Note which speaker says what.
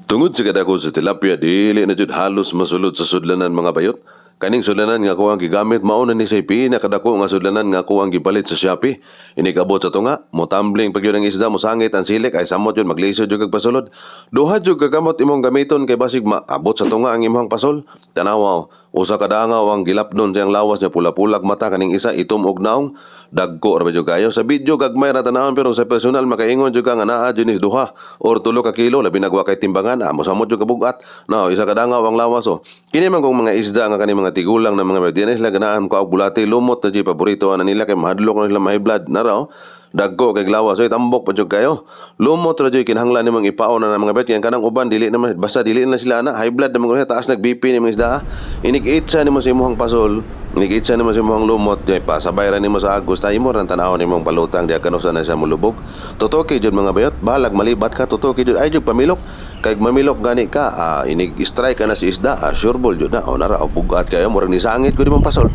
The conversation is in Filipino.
Speaker 1: Tungod sa kadako sa tilapia, dili na jud halos masulod sa sudlanan mga bayot. Kaning sudlanan nga ako ang gigamit mao na ni say pinakadako nga sudlanan nga ako ang gipalit sa Shopee. Inikabot sa tunga, mo tumbling pag yun ang isda, mo sangit ang silik ay samot yun maglisod jud kag pasulod. Duha jud kagamot imong gamiton kay basig maabot sa tunga ang imong pasol. Tanawa, usa ka dangaw ang gilapnon siyang lawas niya pula-pulag mata kaning isa itom og naong dagko ra ba jud kayo sa video gagmay ra tanawon pero sa personal makaingon jud ka nga naa jinis duha or 3 ka kilo labi nagwa kay timbangan amo samot jud kabugat no isa ka dangaw ang lawas kini man kung mga isda nga kani mga tigulang na mga dinis la ganahan ko og bulati lumot na jud paborito na nila kay mahadlok na nila may blood na raw dagko kay lawas so tambok pa jud kayo lumot ra jud kinahanglan nimong ipaon na mga bet kay kanang uban dili naman basta dili na sila na high blood naman ko taas nag BP ni mga isda inig-itsa nimo sa imong pasol inig-itsa nimo sa imong lumot jay pa sabay ra nimo sa agos tayo mo ran tan-aw nimong balutang diya kanusa na siya mulubog totoki jud mga bayot balag malibat ka totoki jud ay jud pamilok kay mamilok gani ka inig strike ka na si isda sure ball jud na o nara bugat kayo murag ni sangit ko di mong pasol